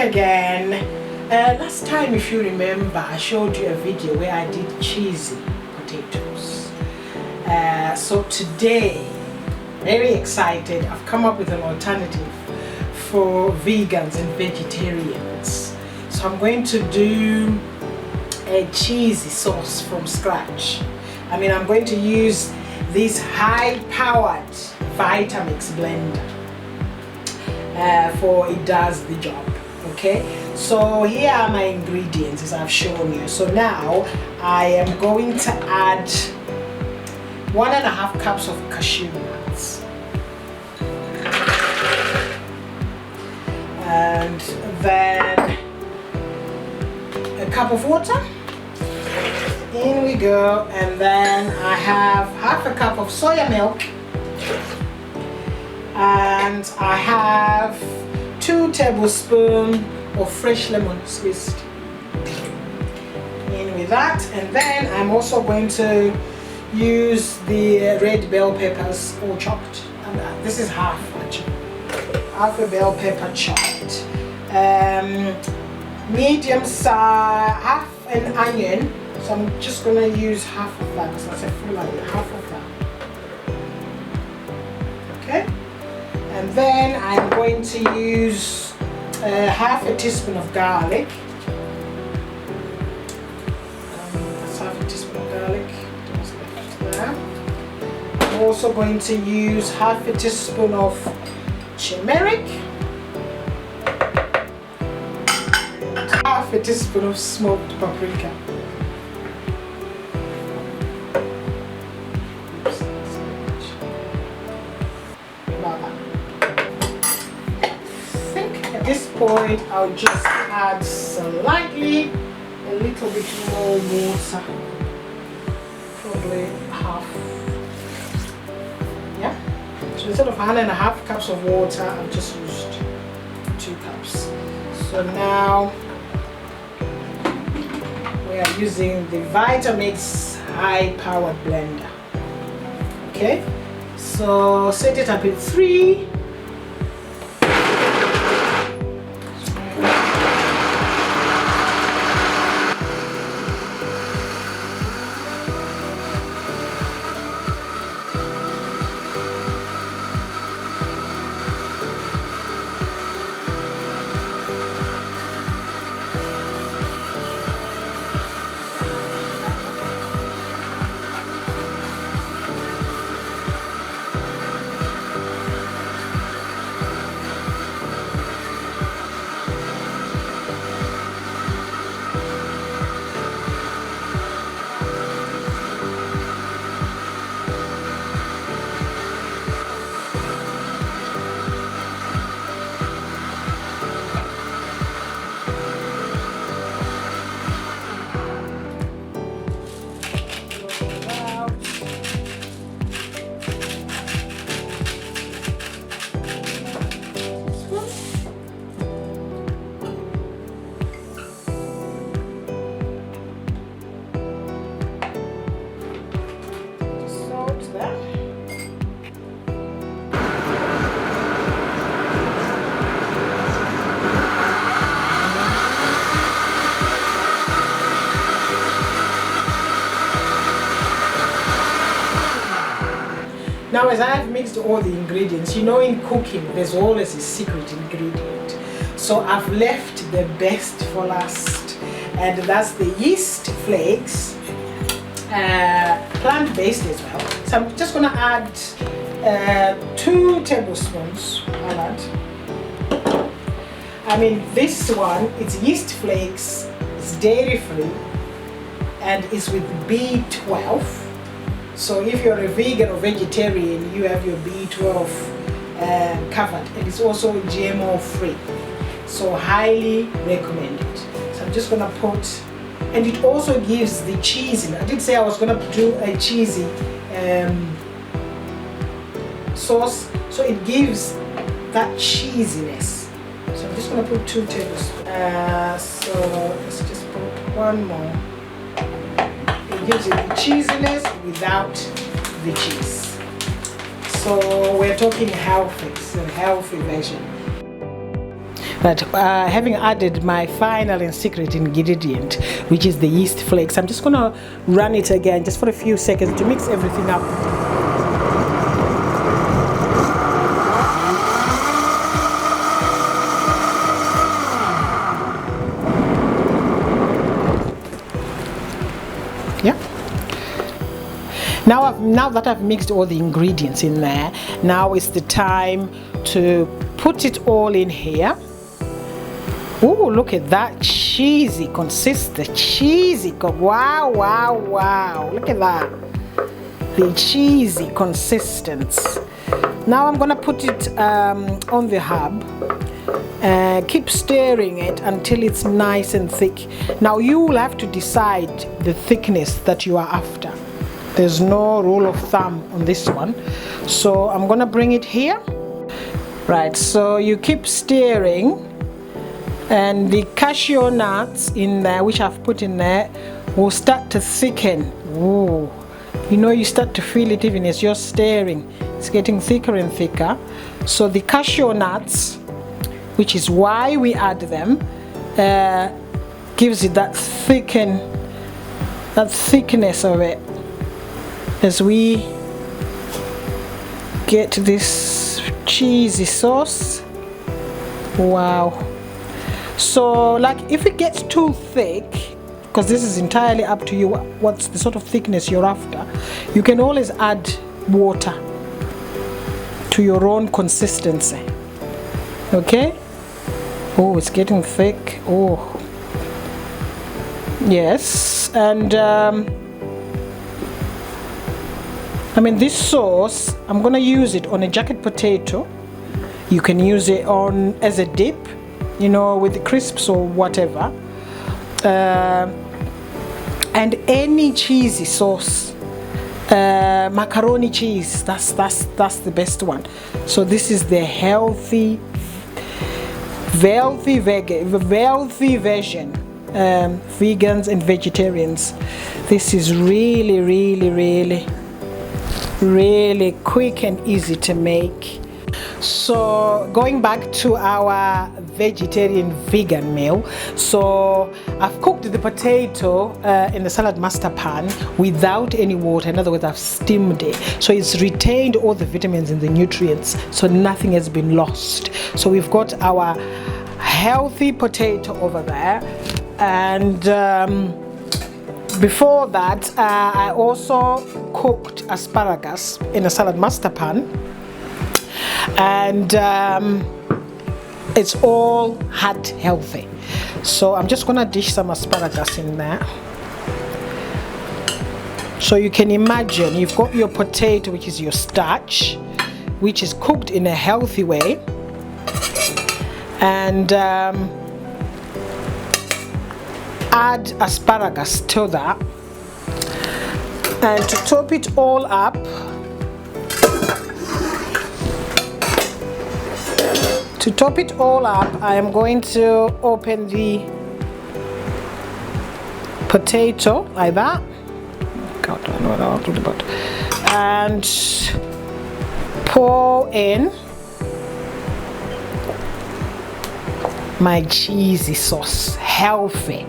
again. Last time, if you remember, I showed you a video where I did cheesy potatoes. So today, very excited, I've come up with an alternative for vegans and vegetarians. So I'm going to do a cheesy sauce from scratch. I'm going to use this high-powered Vitamix blender for it does the job. Okay, so here are my ingredients as I've shown you. So now I am going to add 1.5 cups of cashew nuts, and then a cup of water. In we go. And then I have half a cup of soya milk, and I have 2 tablespoons of fresh lemon squeezed. In with that, and then I'm also going to use the red bell peppers all chopped. And this is half actually, half a bell pepper chopped. Medium size, half an onion. So I'm just going to use half of that because that's a full onion, half of that. Okay, and then I'm going to use half a teaspoon of garlic. That's half a teaspoon of garlic. Just left there. I'm also going to use half a teaspoon of turmeric, and half a teaspoon of smoked paprika. At this point, I'll just add slightly a little bit more water, probably half. Yeah. So instead of 1.5 cups of water, I've just used 2 cups. So now we are using the Vitamix high-powered blender. Okay. So set it up in 3. Now, as I've mixed all the ingredients, you know, in cooking there's always a secret ingredient. So I've left the best for last, and that's the yeast flakes, plant-based as well. So I'm just going to add 2 tablespoons. This one, it's yeast flakes, it's dairy-free, and it's with B12. So if you're a vegan or vegetarian, you have your B12 covered, and it's also GMO free. So highly recommended. So I'm just gonna put, and it also gives the cheese in. I did say I was gonna do a cheesy sauce, so it gives that cheesiness. So I'm just gonna put 2 tablespoons. So let's just put 1 more. It gives you the cheesiness without the cheese. So we're talking healthy, it's a healthy version. But having added my final and secret ingredient, which is the yeast flakes, I'm just gonna run it again just for a few seconds to mix everything up. Yeah. Now that I've mixed all the ingredients in there, now is the time to put it all in here. Oh, look at that cheesy cheesy. Wow, wow, wow. Look at that. The cheesy consistency. Now I'm gonna put it on the hob. Keep stirring it until it's nice and thick. Now you will have to decide the thickness that you are after. There's no rule of thumb on this one. So I'm gonna bring it here. Right, so you keep stirring, and the cashew nuts in there, which I've put in there, will start to thicken. Ooh. You know, you start to feel it even as you're stirring. It's getting thicker and thicker. So the cashew nuts, which is why we add them, gives it that thickness of it as we get this cheesy sauce. Wow. So like if it gets too thick, because this is entirely up to you what's the sort of thickness you're after, you can always add water to your own consistency. Okay. Oh, it's getting thick. Oh yes. And I mean, this sauce, I'm gonna use it on a jacket potato. You can use it on as a dip, you know, with the crisps or whatever, and any cheesy sauce. Macaroni cheese, that's the best one. So this is the healthy version. Vegans and vegetarians, this is really quick and easy to make. So going back to our vegetarian vegan meal, so I've cooked the potato in the salad master pan without any water. In other words, I've steamed it, so it's retained all the vitamins and the nutrients, so nothing has been lost. So we've got our healthy potato over there. And before that, I also cooked asparagus in a salad master pan, and it's all heart healthy. So I'm just gonna dish some asparagus in there. So you can imagine you've got your potato, which is your starch, which is cooked in a healthy way, and add asparagus to that, and to top it all up, I am going to open the potato like that. God, I don't know what I'll do about, and pour in my cheesy sauce. Healthy.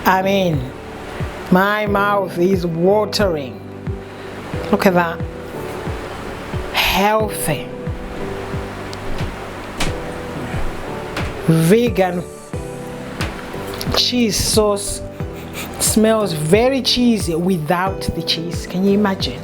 I mean, my mouth is watering. Look at that. Healthy vegan cheese sauce. Smells very cheesy without the cheese. Can you imagine?